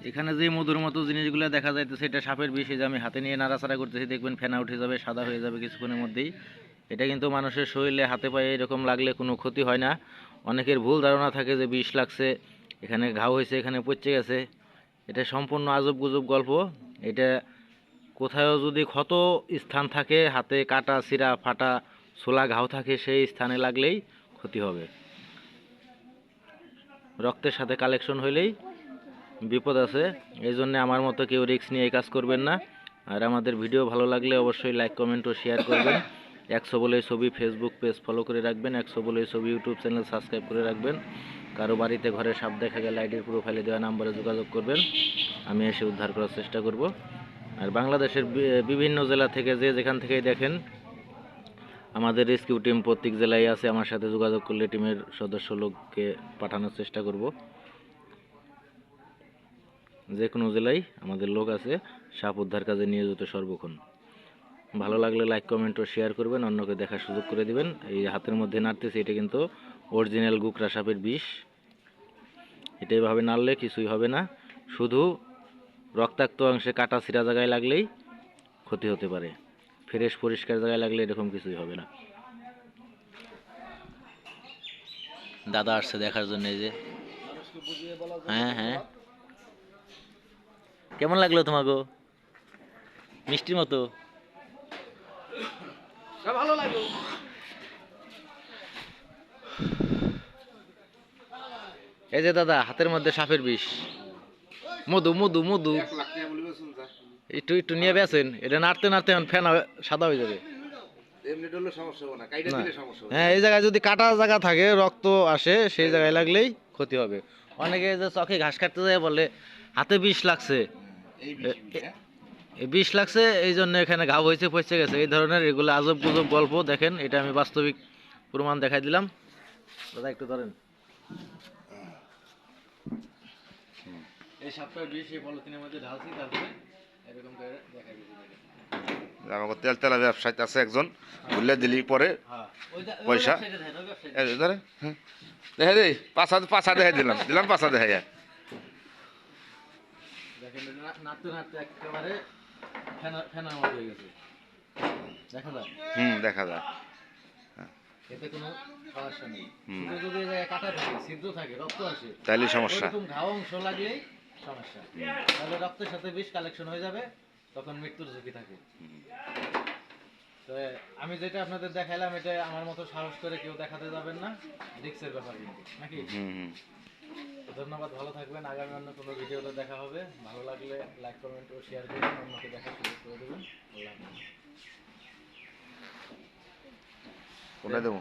এখানে যে মধুর মতো জিনিসগুলো দেখা যাইতেছে এটা সাপের বিষ। এই যে আমি হাতে নিয়ে নাড়াচাড়া করতেছি, দেখবেন ফেনা উঠে যাবে, সাদা হয়ে যাবে কিছুক্ষণের মধ্যেই। এটা কিন্তু মানুষের শরীরে হাতে পায়ে এরকম লাগলে কোনো ক্ষতি হয় না। অনেকের ভুল ধারণা থাকে যে বিষ লাগছে, এখানে ঘাও হয়েছে, এখানে পচে গেছে। এটা সম্পূর্ণ আজব গুজব গল্প। এটা কোথাও যদি ক্ষত স্থান থাকে, হাতে কাটা ছিঁড়া ফাটা ছোলা ঘাও থাকে, সেই স্থানে লাগলেই ক্ষতি হবে। রক্তের সাথে কালেকশন হইলেই বিপদ আছে। এই জন্য আমার মতো কেউ রিস্ক নিয়ে এই কাজ করবেন না। আর আমাদের ভিডিও ভালো লাগলে অবশ্যই লাইক কমেন্ট ও শেয়ার করবেন। 100 বলে ছবি ফেসবুক পেজ ফলো করে রাখবেন, 100 বলে ছবি ইউটিউব চ্যানেল সাবস্ক্রাইব করে রাখবেন। কারো বাড়িতে ঘরে সাপ দেখা গেলে আইডির প্রোফাইলে দেওয়া নাম্বারে যোগাযোগ করবেন, আমি এসে উদ্ধার করার চেষ্টা করব। আর বাংলাদেশের বিভিন্ন জেলা থেকে যে যেখান থেকেই দেখেন, আমাদের রেস্কিউ টিম প্রত্যেক জেলায় আছে। আমার সাথে যোগাযোগ করলে টিমের সদস্য লোককে পাঠানোর চেষ্টা করব। যে কোনো জেলায় আমাদের লোক আছে সাপ উদ্ধার কাজে নিয়োজিত সর্বক্ষণ। ভালো লাগলে লাইক কমেন্ট ও শেয়ার করবেন, অন্যকে দেখার সুযোগ করে দিবেন। এই হাতের মধ্যে নাড়তেছে, এটা কিন্তু অরিজিনাল গুকরা সাপের বিষ। এটা এইভাবে নাড়লে কিছুই হবে না, শুধু রক্তাক্ত অংশে কাটা ছিঁড়া জায়গায় লাগলেই ক্ষতি হতে পারে। ফ্রেশ পরিষ্কার জায়গায় লাগলে এরকম কিছুই হবে না। দাদা আসছে দেখার জন্য, এই যে। হ্যাঁ হ্যাঁ, কেমন লাগলো তোমাকে? মিষ্টির মতো ভালো লাগলো। এই যে দাদা, হাতের মধ্যে সাপের বিষ, মধু মধু মধু। একটু একটু নিয়ে বেছেন, এটা নাড়তে নাড়তে ফেনা সাদা হয়ে যাবে। হ্যাঁ, এই জায়গায় যদি কাটা জায়গা থাকে, রক্ত আসে, সেই জায়গায় লাগলেই ক্ষতি হবে। অনেকে যে চোখে ঘাস কাটতে যায় বলে হাতে বিষ লাগছে, এই বিষ লাগছে এই জন্য এখানে ঘাও হয়েছে, পচে গেছে, এই ধরনের এগুলো আজব গুজব গল্প। দেখেন, এটা আমি বাস্তবিক প্রমাণ দেখাই দিলাম। দাদা একটু ধরেন, এই সাপটার বিষ এই পলিথিনের মধ্যে ঢালছি, তারপরে এরকম করে দেখাই দিচ্ছি। আমাকে তেল তেলা ব্যবসায়ী আছে একজন, বুঝলে দিলি পরে পয়সা ধরে দেখে দিই, পাঁচা পাঁচা দেখে দিলাম দিলাম পাঁচা দেখে যায়। দেখেন নাড়তে নাড়তে একেবারে ফেনার মতো হয়ে গেছে, দেখা যায়। দেখা যায়। এতে কোনো সমস্যা নেই। শুধু যদি এই জায়গায় কাটা থাকে, ছিদ্র থাকে, রক্ত আসে, তাইলে সমস্যা। ওরকম ঘাও অংশ লাগলেই সমস্যা। তাহলে রক্তের সাথে বিষ কালেকশন হয়ে যাবে, তখন মৃত্যুর ঝুঁকি থাকে। তো আমি যেটা আপনাদের দেখাইলাম, এটা আমার মতো সাহস করে কেউ দেখাতে যাবেন না, রিস্কের ব্যাপার কিন্তু, নাকি? ধন্যবাদ, ভালো থাকবেন। আগামী অন্য কোনো ভিডিওতে দেখা হবে। ভালো লাগলে লাইক কমেন্ট ও শেয়ার করবেন, অন্যকে দেখার সুযোগ করে দেবেন। আল্লাহ হাফেজ। কোনটা দেবো?